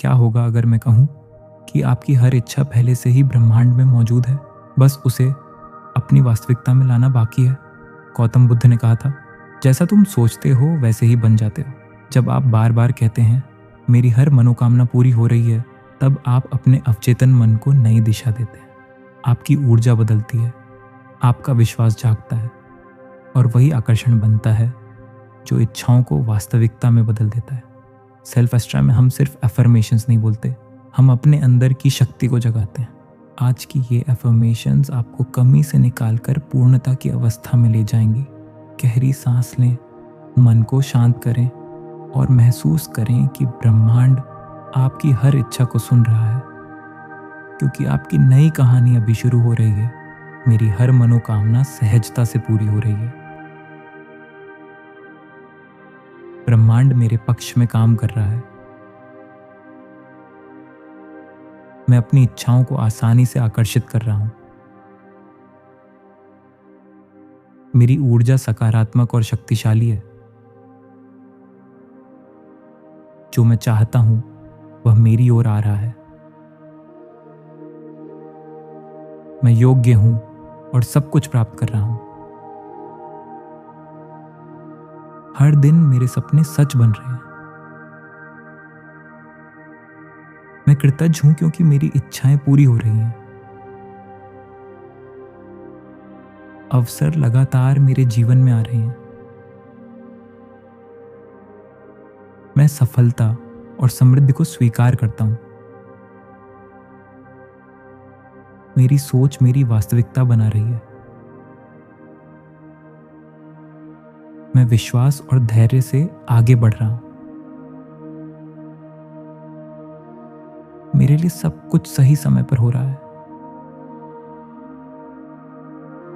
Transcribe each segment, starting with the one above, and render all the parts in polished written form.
क्या होगा अगर मैं कहूँ कि आपकी हर इच्छा पहले से ही ब्रह्मांड में मौजूद है, बस उसे अपनी वास्तविकता में लाना बाकी है। गौतम बुद्ध ने कहा था, जैसा तुम सोचते हो वैसे ही बन जाते हो। जब आप बार बार कहते हैं मेरी हर मनोकामना पूरी हो रही है, तब आप अपने अवचेतन मन को नई दिशा देते हैं। आपकी ऊर्जा बदलती है, आपका विश्वास जागता है और वही आकर्षण बनता है जो इच्छाओं को वास्तविकता में बदल देता है। सेल्फ एस्ट्रा में हम सिर्फ अफर्मेशंस नहीं बोलते, हम अपने अंदर की शक्ति को जगाते हैं। आज की ये अफर्मेशंस आपको कमी से निकालकर पूर्णता की अवस्था में ले जाएंगी। गहरी सांस लें, मन को शांत करें और महसूस करें कि ब्रह्मांड आपकी हर इच्छा को सुन रहा है, क्योंकि आपकी नई कहानी अभी शुरू हो रही है। मेरी हर मनोकामना सहजता से पूरी हो रही है। ब्रह्मांड मेरे पक्ष में काम कर रहा है। मैं अपनी इच्छाओं को आसानी से आकर्षित कर रहा हूं। मेरी ऊर्जा सकारात्मक और शक्तिशाली है। जो मैं चाहता हूं वह मेरी ओर आ रहा है। मैं योग्य हूं और सब कुछ प्राप्त कर रहा हूं। हर दिन मेरे सपने सच बन रहे हैं। मैं कृतज्ञ हूं क्योंकि मेरी इच्छाएं पूरी हो रही हैं। अवसर लगातार मेरे जीवन में आ रहे हैं। मैं सफलता और समृद्धि को स्वीकार करता हूं। मेरी सोच मेरी वास्तविकता बना रही है। मैं विश्वास और धैर्य से आगे बढ़ रहा हूं। मेरे लिए सब कुछ सही समय पर हो रहा है।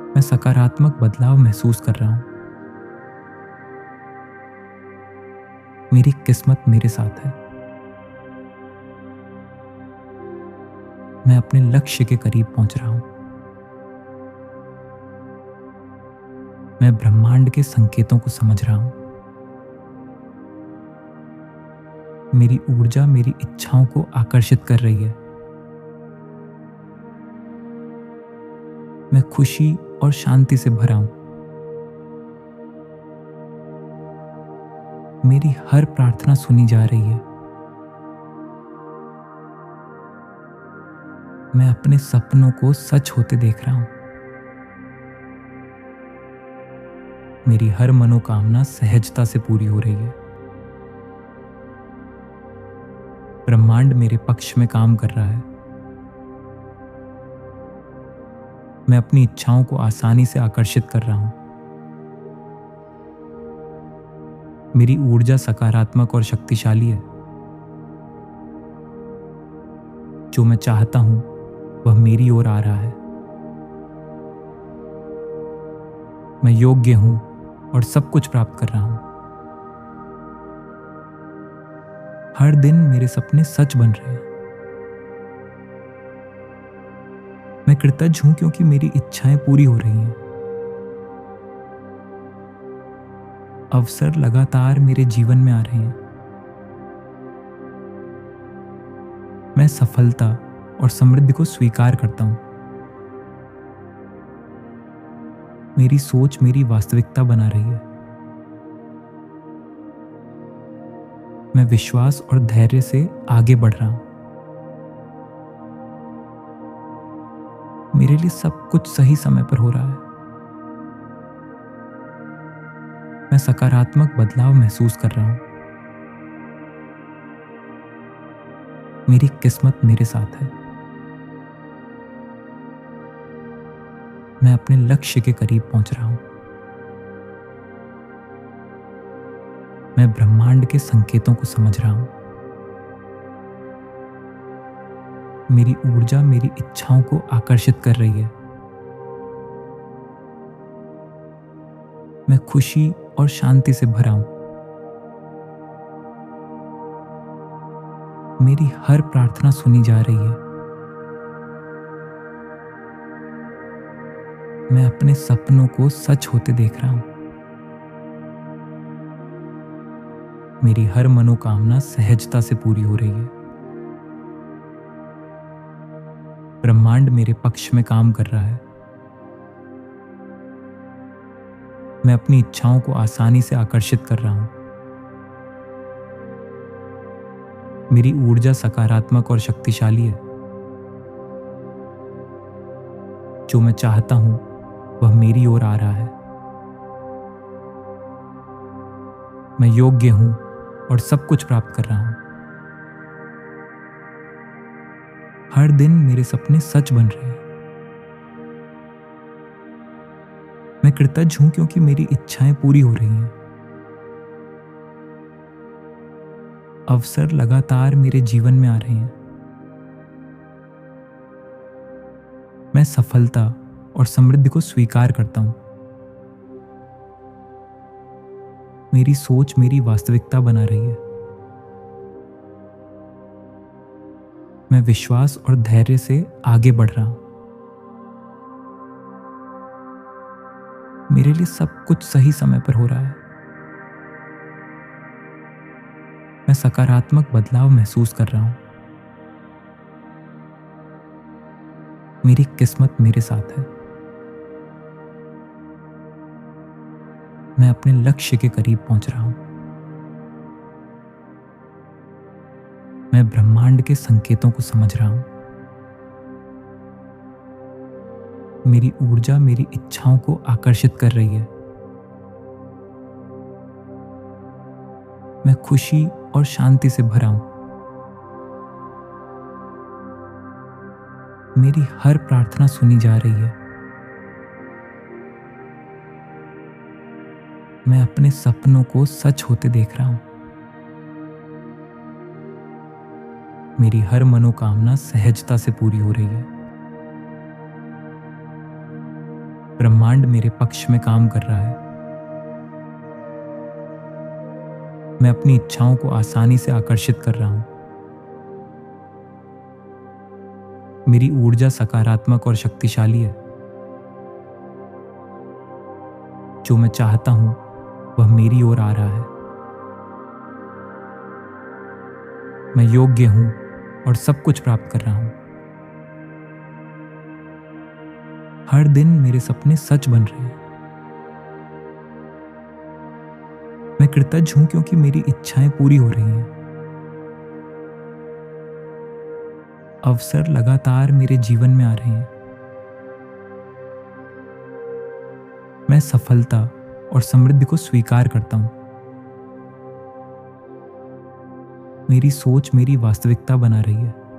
मैं सकारात्मक बदलाव महसूस कर रहा हूं। मेरी किस्मत मेरे साथ है। मैं अपने लक्ष्य के करीब पहुंच रहा हूं। मैं ब्रह्मांड के संकेतों को समझ रहा हूं। मेरी ऊर्जा मेरी इच्छाओं को आकर्षित कर रही है। मैं खुशी और शांति से भरा हूं। मेरी हर प्रार्थना सुनी जा रही है। मैं अपने सपनों को सच होते देख रहा हूं। मेरी हर मनोकामना सहजता से पूरी हो रही है। ब्रह्मांड मेरे पक्ष में काम कर रहा है। मैं अपनी इच्छाओं को आसानी से आकर्षित कर रहा हूं। मेरी ऊर्जा सकारात्मक और शक्तिशाली है। जो मैं चाहता हूं वह मेरी ओर आ रहा है। मैं योग्य हूं और सब कुछ प्राप्त कर रहा हूं। हर दिन मेरे सपने सच बन रहे हैं। मैं कृतज्ञ हूं क्योंकि मेरी इच्छाएं पूरी हो रही हैं। अवसर लगातार मेरे जीवन में आ रहे हैं। मैं सफलता और समृद्धि को स्वीकार करता हूं। मेरी सोच मेरी वास्तविकता बना रही है। मैं विश्वास और धैर्य से आगे बढ़ रहा हूं। मेरे लिए सब कुछ सही समय पर हो रहा है। मैं सकारात्मक बदलाव महसूस कर रहा हूं। मेरी किस्मत मेरे साथ है। मैं अपने लक्ष्य के करीब पहुंच रहा हूं। मैं ब्रह्मांड के संकेतों को समझ रहा हूं। मेरी ऊर्जा मेरी इच्छाओं को आकर्षित कर रही है। मैं खुशी और शांति से भरा हूं। मेरी हर प्रार्थना सुनी जा रही है। मैं अपने सपनों को सच होते देख रहा हूं। मेरी हर मनोकामना सहजता से पूरी हो रही है। ब्रह्मांड मेरे पक्ष में काम कर रहा है। मैं अपनी इच्छाओं को आसानी से आकर्षित कर रहा हूं। मेरी ऊर्जा सकारात्मक और शक्तिशाली है। जो मैं चाहता हूं वह मेरी ओर आ रहा है। मैं योग्य हूं और सब कुछ प्राप्त कर रहा हूं। हर दिन मेरे सपने सच बन रहे हैं। मैं कृतज्ञ हूं क्योंकि मेरी इच्छाएं पूरी हो रही हैं। अवसर लगातार मेरे जीवन में आ रहे हैं। मैं सफलता और समृद्धि को स्वीकार करता हूं। मेरी सोच मेरी वास्तविकता बना रही है। मैं विश्वास और धैर्य से आगे बढ़ रहा हूं। मेरे लिए सब कुछ सही समय पर हो रहा है। मैं सकारात्मक बदलाव महसूस कर रहा हूं। मेरी किस्मत मेरे साथ है। मैं अपने लक्ष्य के करीब पहुंच रहा हूं। मैं ब्रह्मांड के संकेतों को समझ रहा हूं। मेरी ऊर्जा मेरी इच्छाओं को आकर्षित कर रही है। मैं खुशी और शांति से भरा हूं। मेरी हर प्रार्थना सुनी जा रही है। मैं अपने सपनों को सच होते देख रहा हूं। मेरी हर मनोकामना सहजता से पूरी हो रही है। ब्रह्मांड मेरे पक्ष में काम कर रहा है। मैं अपनी इच्छाओं को आसानी से आकर्षित कर रहा हूं। मेरी ऊर्जा सकारात्मक और शक्तिशाली है। जो मैं चाहता हूं वह मेरी ओर आ रहा है। मैं योग्य हूं और सब कुछ प्राप्त कर रहा हूं। हर दिन मेरे सपने सच बन रहे हैं। मैं कृतज्ञ हूं क्योंकि मेरी इच्छाएं पूरी हो रही हैं। अवसर लगातार मेरे जीवन में आ रहे हैं। मैं सफलता और समृद्धि को स्वीकार करता हूं। मेरी सोच मेरी वास्तविकता बना रही है।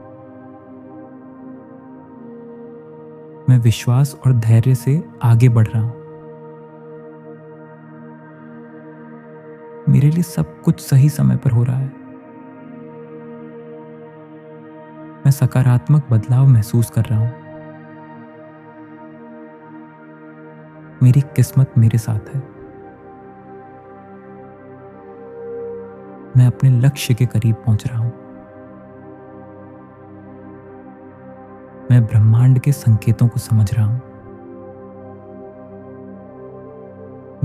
मैं विश्वास और धैर्य से आगे बढ़ रहा हूं। मेरे लिए सब कुछ सही समय पर हो रहा है। मैं सकारात्मक बदलाव महसूस कर रहा हूं। मेरी किस्मत मेरे साथ है। मैं अपने लक्ष्य के करीब पहुंच रहा हूं। मैं ब्रह्मांड के संकेतों को समझ रहा हूं।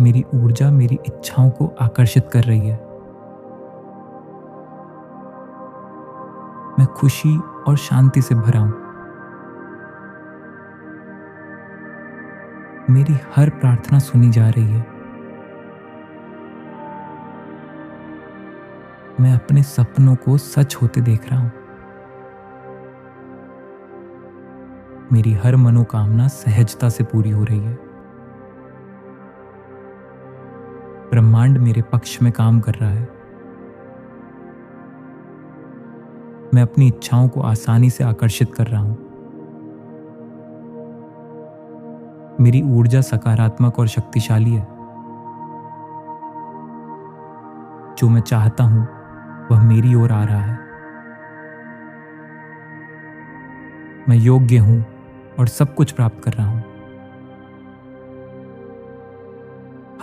मेरी ऊर्जा मेरी इच्छाओं को आकर्षित कर रही है। मैं खुशी और शांति से भरा हूं। मेरी हर प्रार्थना सुनी जा रही है। मैं अपने सपनों को सच होते देख रहा हूं। मेरी हर मनोकामना सहजता से पूरी हो रही है। ब्रह्मांड मेरे पक्ष में काम कर रहा है। मैं अपनी इच्छाओं को आसानी से आकर्षित कर रहा हूं। मेरी ऊर्जा सकारात्मक और शक्तिशाली है। जो मैं चाहता हूं वह मेरी ओर आ रहा है। मैं योग्य हूं और सब कुछ प्राप्त कर रहा हूं।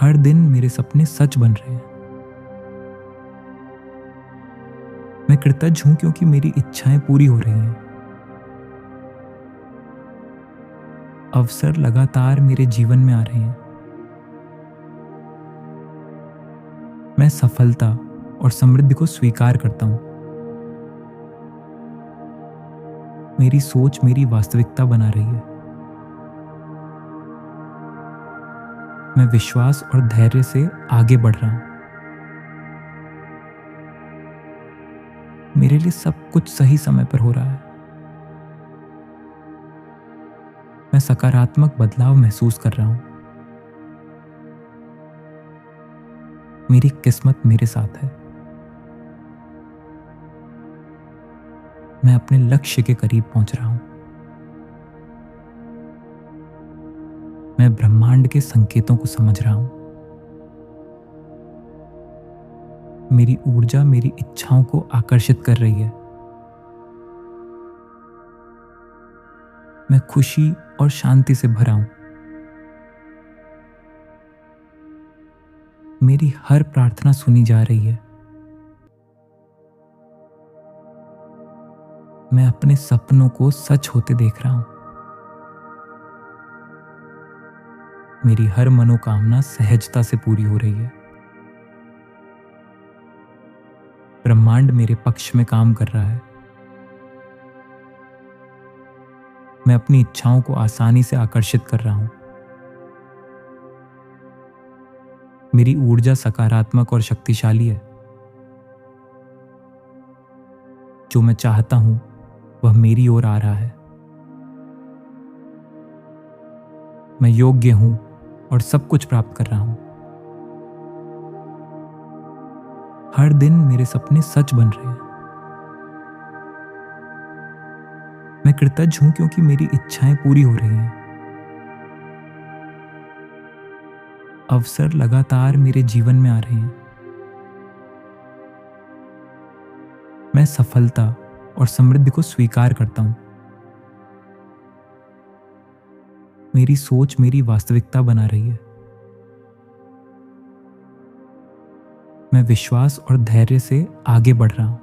हर दिन मेरे सपने सच बन रहे हैं। मैं कृतज्ञ हूं क्योंकि मेरी इच्छाएं पूरी हो रही हैं। अवसर लगातार मेरे जीवन में आ रहे हैं। मैं सफलता और समृद्धि को स्वीकार करता हूं। मेरी सोच मेरी वास्तविकता बना रही है। मैं विश्वास और धैर्य से आगे बढ़ रहा हूं। मेरे लिए सब कुछ सही समय पर हो रहा है। मैं सकारात्मक बदलाव महसूस कर रहा हूं। मेरी किस्मत मेरे साथ है। मैं अपने लक्ष्य के करीब पहुंच रहा हूं। मैं ब्रह्मांड के संकेतों को समझ रहा हूं। मेरी ऊर्जा मेरी इच्छाओं को आकर्षित कर रही है। मैं खुशी और शांति से भरा हूं। मेरी हर प्रार्थना सुनी जा रही है। मैं अपने सपनों को सच होते देख रहा हूं। मेरी हर मनोकामना सहजता से पूरी हो रही है। ब्रह्मांड मेरे पक्ष में काम कर रहा है। मैं अपनी इच्छाओं को आसानी से आकर्षित कर रहा हूं। मेरी ऊर्जा सकारात्मक और शक्तिशाली है। जो मैं चाहता हूं वह मेरी ओर आ रहा है। मैं योग्य हूं और सब कुछ प्राप्त कर रहा हूं। हर दिन मेरे सपने सच बन रहे हैं। मैं कृतज्ञ हूं क्योंकि मेरी इच्छाएं पूरी हो रही हैं। अवसर लगातार मेरे जीवन में आ रहे हैं। मैं सफलता और समृद्धि को स्वीकार करता हूं। मेरी सोच मेरी वास्तविकता बना रही है। मैं विश्वास और धैर्य से आगे बढ़ रहा हूं।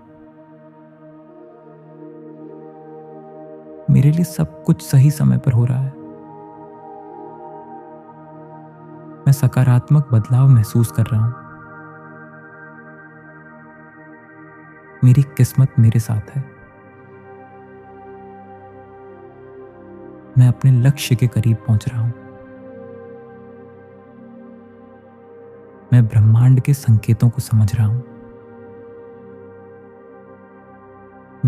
मेरे लिए सब कुछ सही समय पर हो रहा है। मैं सकारात्मक बदलाव महसूस कर रहा हूं। मेरी किस्मत मेरे साथ है। मैं अपने लक्ष्य के करीब पहुंच रहा हूं। मैं ब्रह्मांड के संकेतों को समझ रहा हूं।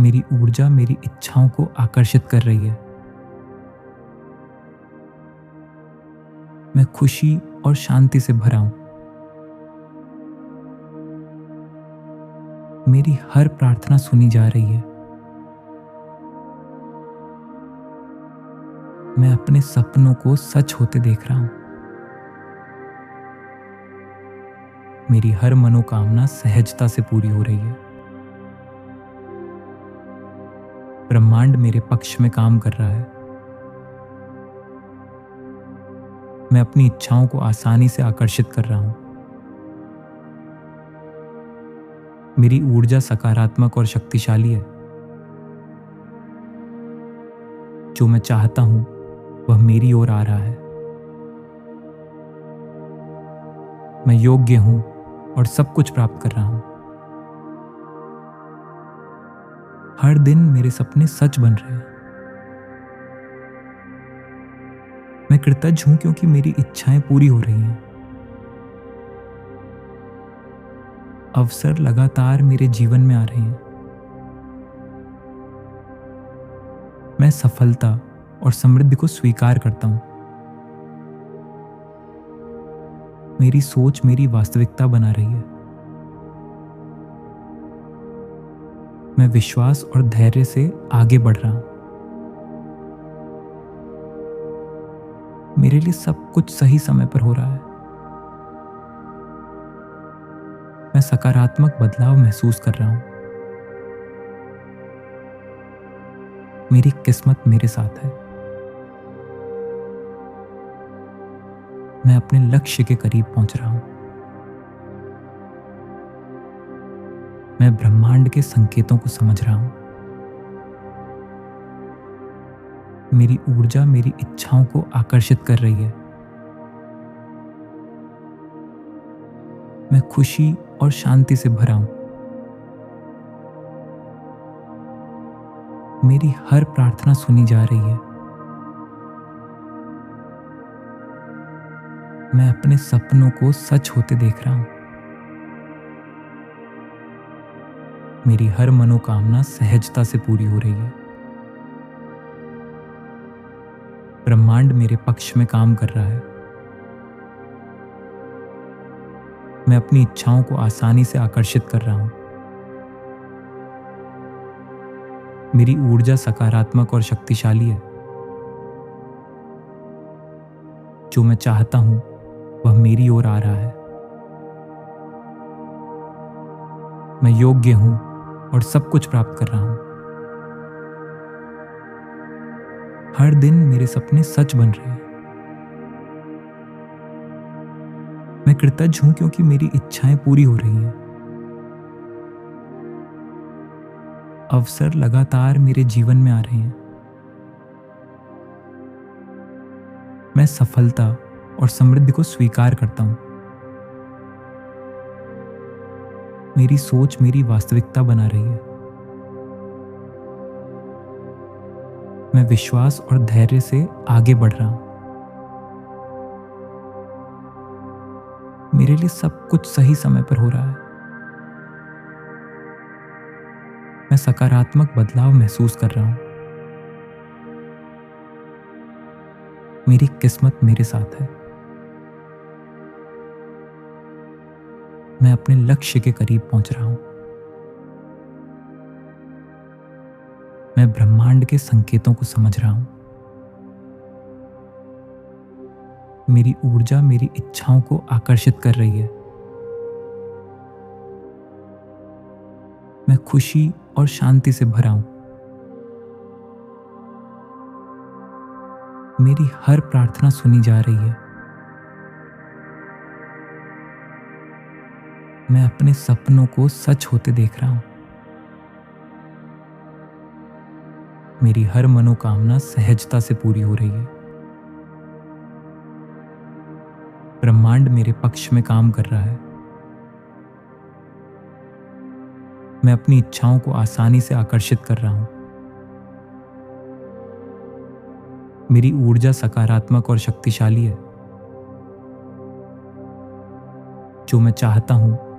मेरी ऊर्जा मेरी इच्छाओं को आकर्षित कर रही है। मैं खुशी और शांति से भरा हूं। मेरी हर प्रार्थना सुनी जा रही है। मैं अपने सपनों को सच होते देख रहा हूं। मेरी हर मनोकामना सहजता से पूरी हो रही है। ब्रह्मांड मेरे पक्ष में काम कर रहा है। मैं अपनी इच्छाओं को आसानी से आकर्षित कर रहा हूं। मेरी ऊर्जा सकारात्मक और शक्तिशाली है। जो मैं चाहता हूं वह मेरी ओर आ रहा है। मैं योग्य हूं और सब कुछ प्राप्त कर रहा हूं। हर दिन मेरे सपने सच बन रहे हैं। मैं कृतज्ञ हूं क्योंकि मेरी इच्छाएं पूरी हो रही हैं। अवसर लगातार मेरे जीवन में आ रहे हैं। मैं सफलता और समृद्धि को स्वीकार करता हूं। मेरी सोच मेरी वास्तविकता बना रही है। मैं विश्वास और धैर्य से आगे बढ़ रहा हूं। मेरे लिए सब कुछ सही समय पर हो रहा है। मैं सकारात्मक बदलाव महसूस कर रहा हूं। मेरी किस्मत मेरे साथ है। मैं अपने लक्ष्य के करीब पहुंच रहा हूं। मैं ब्रह्मांड के संकेतों को समझ रहा हूं। मेरी ऊर्जा मेरी इच्छाओं को आकर्षित कर रही है। मैं खुशी और शांति से भरा हूं। मेरी हर प्रार्थना सुनी जा रही है। मैं अपने सपनों को सच होते देख रहा हूँ। मेरी हर मनोकामना सहजता से पूरी हो रही है। ब्रह्मांड मेरे पक्ष में काम कर रहा है। मैं अपनी इच्छाओं को आसानी से आकर्षित कर रहा हूं। मेरी ऊर्जा सकारात्मक और शक्तिशाली है। जो मैं चाहता हूं वह मेरी ओर आ रहा है। मैं योग्य हूं और सब कुछ प्राप्त कर रहा हूं। हर दिन मेरे सपने सच बन रहे हैं। मैं कृतज्ञ हूं क्योंकि मेरी इच्छाएं पूरी हो रही हैं। अवसर लगातार मेरे जीवन में आ रहे हैं। मैं सफलता और समृद्धि को स्वीकार करता हूं। मेरी सोच मेरी वास्तविकता बना रही है। मैं विश्वास और धैर्य से आगे बढ़ रहा हूं। मेरे लिए सब कुछ सही समय पर हो रहा है। मैं सकारात्मक बदलाव महसूस कर रहा हूं। मेरी किस्मत मेरे साथ है। मैं अपने लक्ष्य के करीब पहुंच रहा हूं। मैं ब्रह्मांड के संकेतों को समझ रहा हूं। मेरी ऊर्जा मेरी इच्छाओं को आकर्षित कर रही है। मैं खुशी और शांति से भरा हूं। मेरी हर प्रार्थना सुनी जा रही है। मैं अपने सपनों को सच होते देख रहा हूं। मेरी हर मनोकामना सहजता से पूरी हो रही है। ब्रह्मांड मेरे पक्ष में काम कर रहा है। मैं अपनी इच्छाओं को आसानी से आकर्षित कर रहा हूं। मेरी ऊर्जा सकारात्मक और शक्तिशाली है। जो मैं चाहता हूं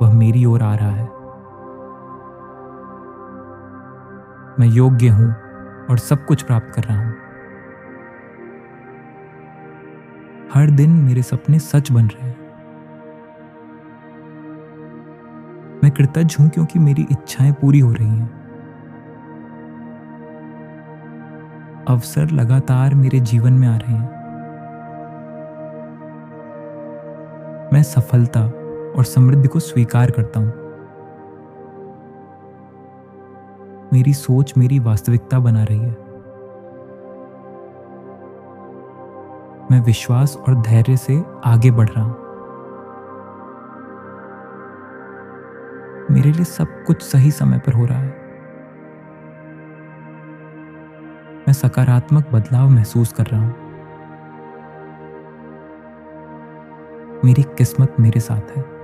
वह मेरी ओर आ रहा है। मैं योग्य हूं और सब कुछ प्राप्त कर रहा हूं। हर दिन मेरे सपने सच बन रहे हैं। मैं कृतज्ञ हूं क्योंकि मेरी इच्छाएं पूरी हो रही हैं। अवसर लगातार मेरे जीवन में आ रहे हैं। मैं सफलता और समृद्धि को स्वीकार करता हूं। मेरी सोच मेरी वास्तविकता बना रही है। मैं विश्वास और धैर्य से आगे बढ़ रहा हूं। मेरे लिए सब कुछ सही समय पर हो रहा है। मैं सकारात्मक बदलाव महसूस कर रहा हूं। मेरी किस्मत मेरे साथ है।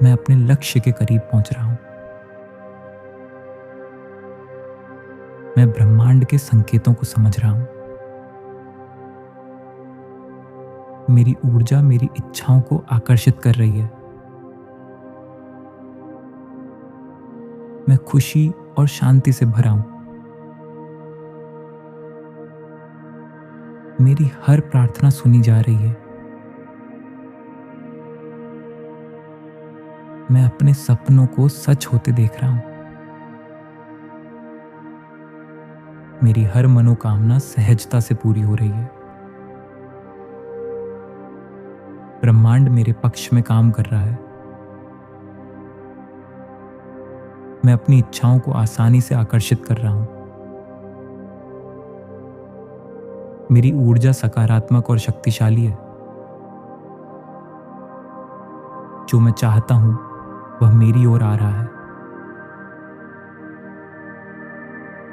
मैं अपने लक्ष्य के करीब पहुंच रहा हूं। मैं ब्रह्मांड के संकेतों को समझ रहा हूं। मेरी ऊर्जा मेरी इच्छाओं को आकर्षित कर रही है। मैं खुशी और शांति से भरा हूं। मेरी हर प्रार्थना सुनी जा रही है। मैं अपने सपनों को सच होते देख रहा हूं। मेरी हर मनोकामना सहजता से पूरी हो रही है। ब्रह्मांड मेरे पक्ष में काम कर रहा है। मैं अपनी इच्छाओं को आसानी से आकर्षित कर रहा हूं। मेरी ऊर्जा सकारात्मक और शक्तिशाली है। जो मैं चाहता हूं वह मेरी ओर आ रहा है।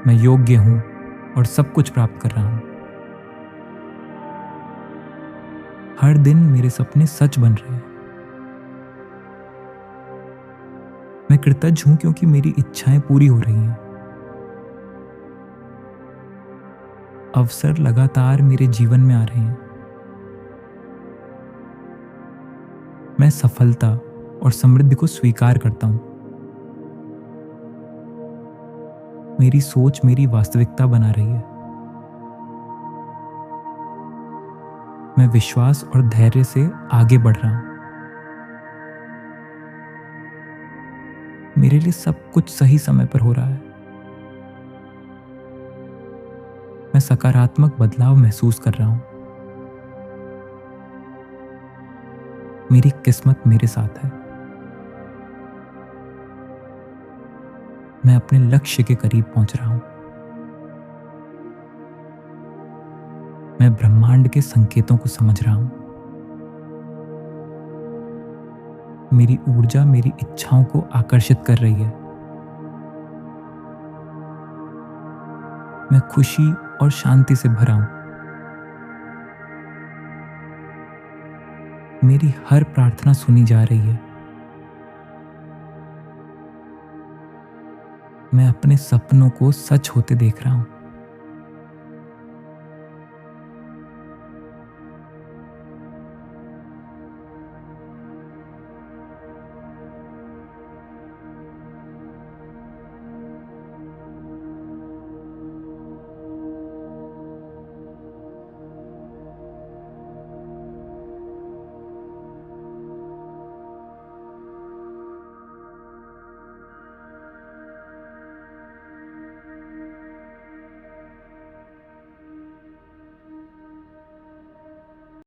मैं योग्य हूं और सब कुछ प्राप्त कर रहा हूं। हर दिन मेरे सपने सच बन रहे हैं। मैं कृतज्ञ हूं क्योंकि मेरी इच्छाएं पूरी हो रही हैं। अवसर लगातार मेरे जीवन में आ रहे हैं। मैं सफलता और समृद्धि को स्वीकार करता हूं। मेरी सोच मेरी वास्तविकता बना रही है। मैं विश्वास और धैर्य से आगे बढ़ रहा हूं। मेरे लिए सब कुछ सही समय पर हो रहा है। मैं सकारात्मक बदलाव महसूस कर रहा हूं। मेरी किस्मत मेरे साथ है। मैं अपने लक्ष्य के करीब पहुंच रहा हूं। मैं ब्रह्मांड के संकेतों को समझ रहा हूं। मेरी ऊर्जा मेरी इच्छाओं को आकर्षित कर रही है। मैं खुशी और शांति से भरा हूं। मेरी हर प्रार्थना सुनी जा रही है। मैं अपने सपनों को सच होते देख रहा हूं।